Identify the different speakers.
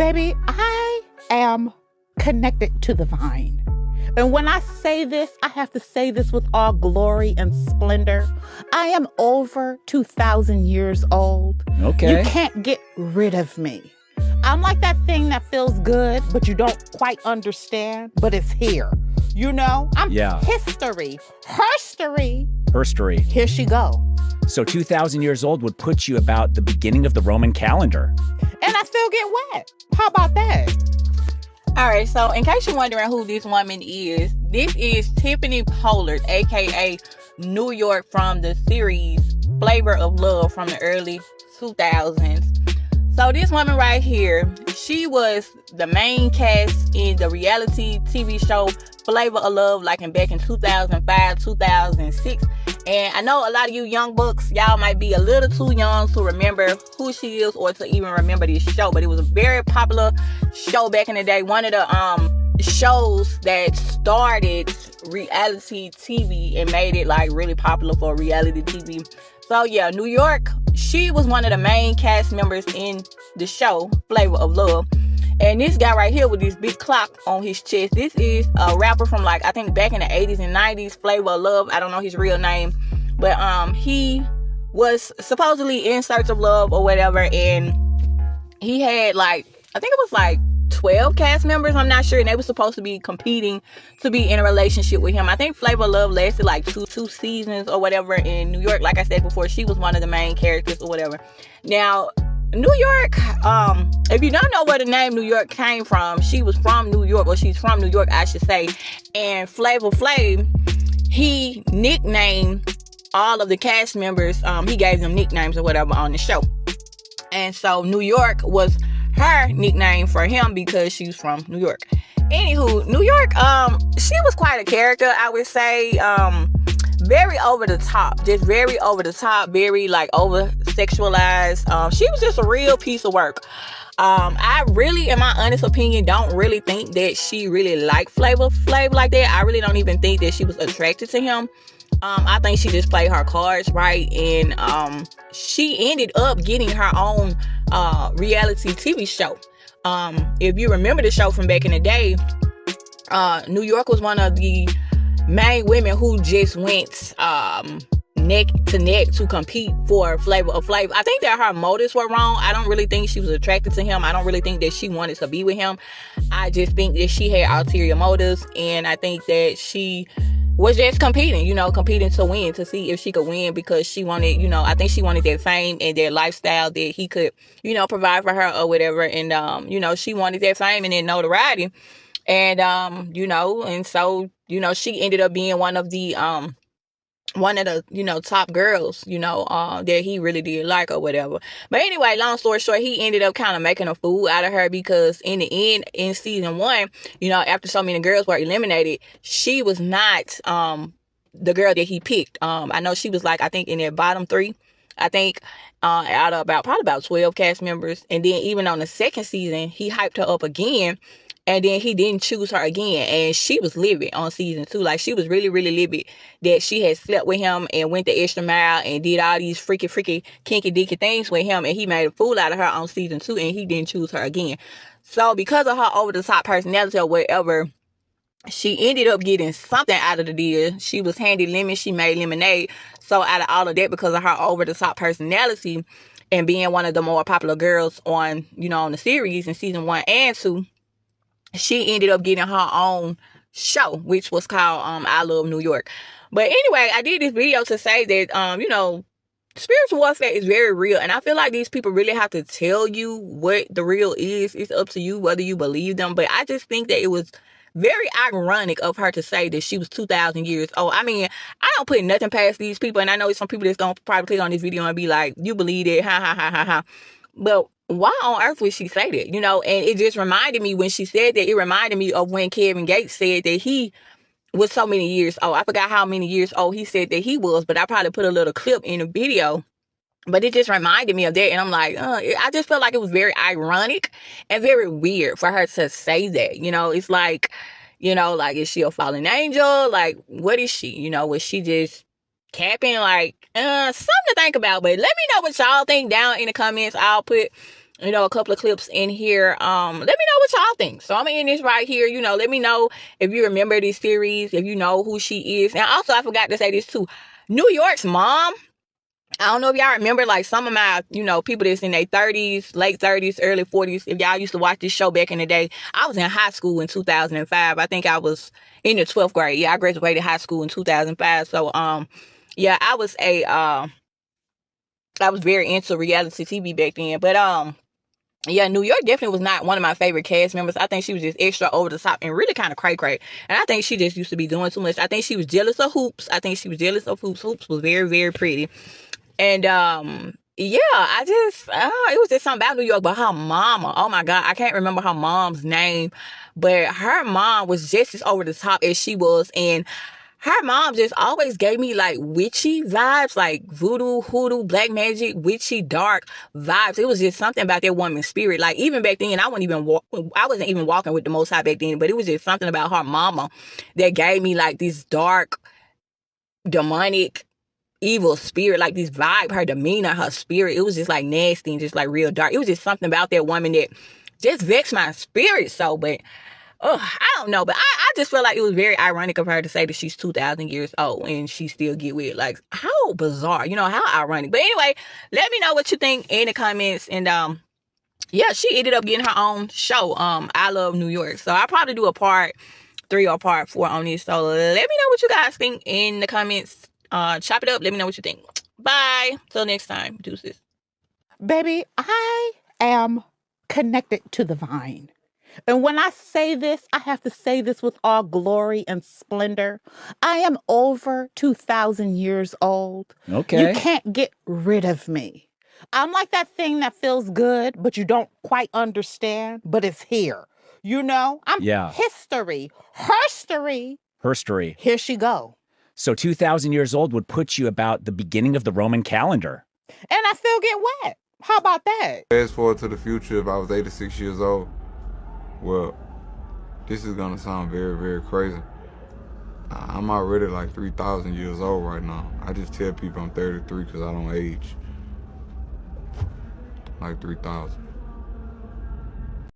Speaker 1: Baby, I am connected to the vine. And when I say this, I have to say this with all glory and splendor. I am over 2,000 years old.
Speaker 2: Okay.
Speaker 1: You can't get rid of me. I'm like that thing that feels good, but you don't quite understand, but it's here. You know? I'm history. Herstory.
Speaker 2: Herstory.
Speaker 1: Here she go.
Speaker 2: So 2,000 years old would put you about the beginning of the Roman calendar.
Speaker 1: And I still get wet. How about that?
Speaker 3: All right, so in case you're wondering who this woman is, this is Tiffany Pollard, a.k.a. New York, from the series Flavor of Love from the early 2000s. So this woman right here, she was the main cast in the reality TV show Flavor of Love, like back in 2005, 2006. And I know a lot of you young bucks, y'all might be a little too young to remember who she is or to even remember this show. But it was a very popular show back in the day. One of the shows that started reality TV and made it like really popular for reality TV. So yeah, New York, she was one of the main cast members in the show Flavor of Love. And this guy right here with this big clock on his chest, this is a rapper from like, I think back in the 80s and 90s, Flavor of Love. I don't know his real name. But he was supposedly in search of love or whatever. And he had like, I think it was like 12 cast members, I'm not sure. And they were supposed to be competing to be in a relationship with him. I think Flavor of Love lasted like two seasons or whatever in New York. Like I said before, she was one of the main characters or whatever. Now, New York, if you don't know where the name New York came from, she was from New York, or she's from New York, I should say. And Flavor Flav, he nicknamed all of the cast members, he gave them nicknames or whatever on the show. And so New York was her nickname for him because she's from New York. Anywho, New York, she was quite a character, I would say. Very over the top, just very over the top, very like over sexualized. She was just a real piece of work. I really, in my honest opinion, don't really think that she really liked Flavor Flav like that. I really don't even think that she was attracted to him. I think she just played her cards right, and she ended up getting her own reality TV show. If you remember the show from back in the day, New York was one of the main women who just went neck to neck to compete for Flavor of Flav. I think that her motives were wrong. I don't really think she was attracted to him. I don't really think that she wanted to be with him. I just think that she had ulterior motives, and I think that she was just competing to win, to see if she could win, because she wanted, I think she wanted that fame and that lifestyle that he could, provide for her or whatever. And, she wanted that fame and that notoriety. And, and so, she ended up being one of the top girls, that he really did like or whatever. But anyway, long story short, he ended up kind of making a fool out of her, because in the end, in season 1, after so many girls were eliminated, she was not the girl that he picked. I know she was like, I think in their bottom 3, I think, out of probably about 12 cast members. And then even on the second season, he hyped her up again. And then he didn't choose her again. And she was livid on season 2. Like, she was really, really livid that she had slept with him and went the extra mile and did all these freaky, kinky, dicky things with him. And he made a fool out of her on season 2, and he didn't choose her again. So because of her over-the-top personality or whatever, she ended up getting something out of the deal. She was handed lemon, she made lemonade. So out of all of that, because of her over-the-top personality and being one of the more popular girls on, on the series in season 1 and 2, she ended up getting her own show, which was called I Love New York. But anyway, I did this video to say that, spiritual warfare is very real. And I feel like these people really have to tell you what the real is. It's up to you whether you believe them. But I just think that it was very ironic of her to say that she was 2,000 years old. I mean, I don't put nothing past these people. And I know some people that's going to probably click on this video and be like, you believe it, ha, ha, ha, ha, ha. But why on earth would she say that? And it just reminded me, when she said that, it reminded me of when Kevin Gates said that he was so many years old. I forgot how many years old he said that he was, but I probably put a little clip in the video. But it just reminded me of that. And I'm like, I just felt like it was very ironic and very weird for her to say that. It's like, like, is she a fallen angel? Like, what is she? Was she just capping? Like, something to think about. But let me know what y'all think down in the comments. I'll put a couple of clips in here. Let me know what y'all think. So I'm in this right here. Let me know if you remember this series, if you know who she is. And also, I forgot to say this too. New York's mom, I don't know if y'all remember, like, some of my, people that's in their 30s, late 30s, early 40s. If y'all used to watch this show back in the day, I was in high school in 2005. I think I was in the 12th grade. Yeah, I graduated high school in 2005. So, yeah, I was very into reality TV back then. But, yeah, New York definitely was not one of my favorite cast members. I think she was just extra over the top and really kind of cray-cray. And I think she just used to be doing too much. I think she was jealous of Hoops. Hoops was very, very pretty. And, yeah, it was just something about New York. But her mama, oh my God, I can't remember her mom's name. But her mom was just as over the top as she was. And her mom just always gave me like witchy vibes, like voodoo, hoodoo, black magic, witchy, dark vibes. It was just something about that woman's spirit. Like, even back then, I wasn't even walking with the Most High back then, but it was just something about her mama that gave me like this dark, demonic, evil spirit, like this vibe, her demeanor, her spirit. It was just like nasty and just like real dark. It was just something about that woman that just vexed my spirit so, but I don't know, but I just feel like it was very ironic of her to say that she's 2,000 years old and she still get with. Like, how bizarre, how ironic. But anyway, let me know what you think in the comments. And yeah, she ended up getting her own show, I Love New York. So I'll probably do a part 3 or part 4 on this. So let me know what you guys think in the comments. Chop it up. Let me know what you think. Bye. Till next time. Deuces.
Speaker 1: Baby, I am connected to the vine. And when I say this, I have to say this with all glory and splendor. I am over 2,000 years old.
Speaker 2: Okay.
Speaker 1: You can't get rid of me. I'm like that thing that feels good, but you don't quite understand, but it's here. I'm history.
Speaker 2: Herstory.
Speaker 1: Here she go.
Speaker 2: So 2,000 years old would put you about the beginning of the Roman calendar.
Speaker 1: And I still get wet. How about that?
Speaker 4: Fast forward to the future, if I was 86 years old, well, this is gonna sound very, very crazy. I'm already like 3,000 years old right now. I just tell people I'm 33 because I don't age. Like 3,000.